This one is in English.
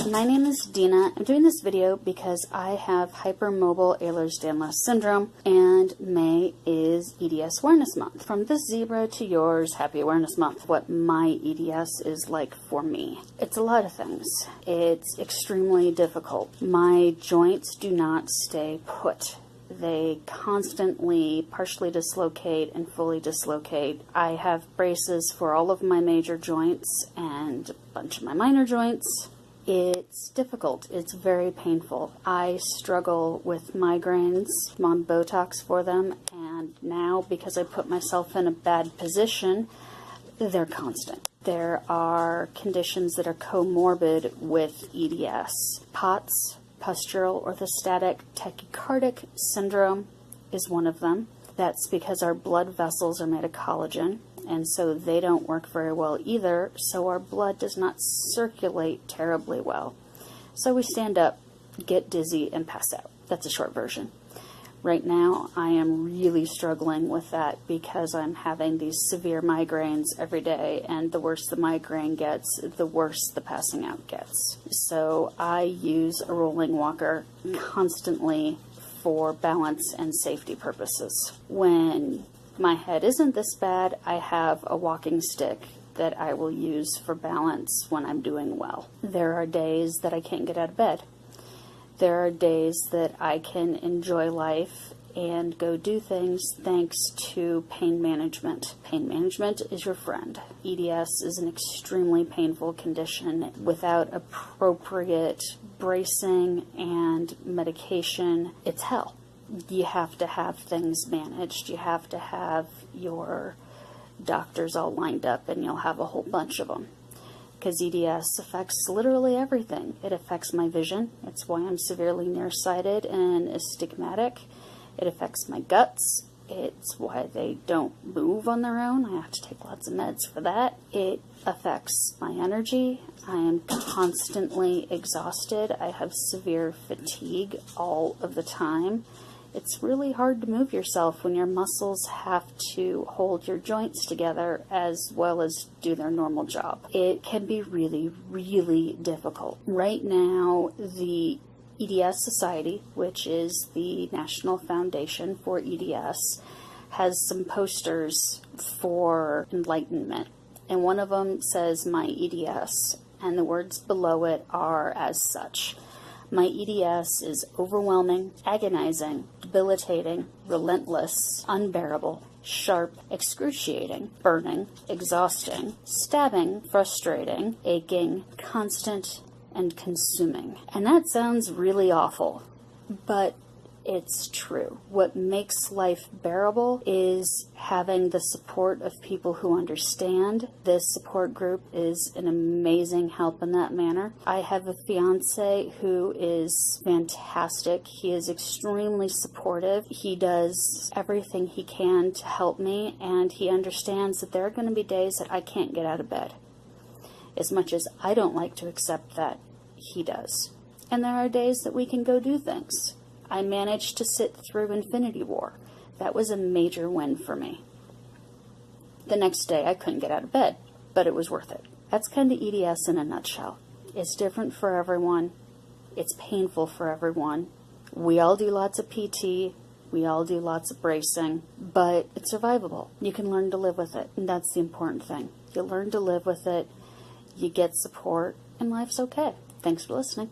My name is Dena. I'm doing this video because I have hypermobile Ehlers-Danlos syndrome, and May is EDS Awareness Month. From this zebra to yours, Happy Awareness Month. What my EDS is like for me. It's a lot of things. It's extremely difficult. My joints do not stay put. They constantly partially dislocate and fully dislocate. I have braces for all of my major joints and a bunch of my minor joints. It's difficult. It's very painful. I struggle with migraines. I'm on Botox for them, and now because I put myself in a bad position, they're constant. There are conditions that are comorbid with EDS. POTS, postural orthostatic tachycardic syndrome, is one of them. That's because our blood vessels are made of collagen, and so they don't work very well either, so our blood does not circulate terribly well. So we stand up, get dizzy, and pass out. That's a short version. Right now, I am really struggling with that because I'm having these severe migraines every day, and the worse the migraine gets, the worse the passing out gets. So I use a rolling walker constantly for balance and safety purposes. When my head isn't this bad, I have a walking stick that I will use for balance when I'm doing well. There are days that I can't get out of bed. There are days that I can enjoy life and go do things thanks to pain management. Pain management is your friend. EDS is an extremely painful condition. Without appropriate bracing and medication, it's hell. You have to have things managed. You have to have your doctors all lined up, and you'll have a whole bunch of them. Because EDS affects literally everything. It affects my vision. It's why I'm severely nearsighted and astigmatic. It affects my guts. It's why they don't move on their own. I have to take lots of meds for that. It affects my energy. I am constantly exhausted. I have severe fatigue all of the time. It's really hard to move yourself when your muscles have to hold your joints together as well as do their normal job. It can be really, really difficult. Right now, the EDS Society, which is the National Foundation for EDS, has some posters for enlightenment. And one of them says, "My EDS," and the words below it are as such. My EDS is overwhelming, agonizing, debilitating, relentless, unbearable, sharp, excruciating, burning, exhausting, stabbing, frustrating, aching, constant, and consuming. And that sounds really awful, but it's true. What makes life bearable is having the support of people who understand. This support group is an amazing help in that manner. I have a fiance who is fantastic. He is extremely supportive. He does everything he can to help me, and he understands that there are going to be days that I can't get out of bed. As much as I don't like to accept that, he does. And there are days that we can go do things. I managed to sit through Infinity War. That was a major win for me. The next day I couldn't get out of bed, but it was worth it. That's kind of EDS in a nutshell. It's different for everyone. It's painful for everyone. We all do lots of PT. We all do lots of bracing, but it's survivable. You can learn to live with it, and that's the important thing. You learn to live with it, you get support, and life's okay. Thanks for listening.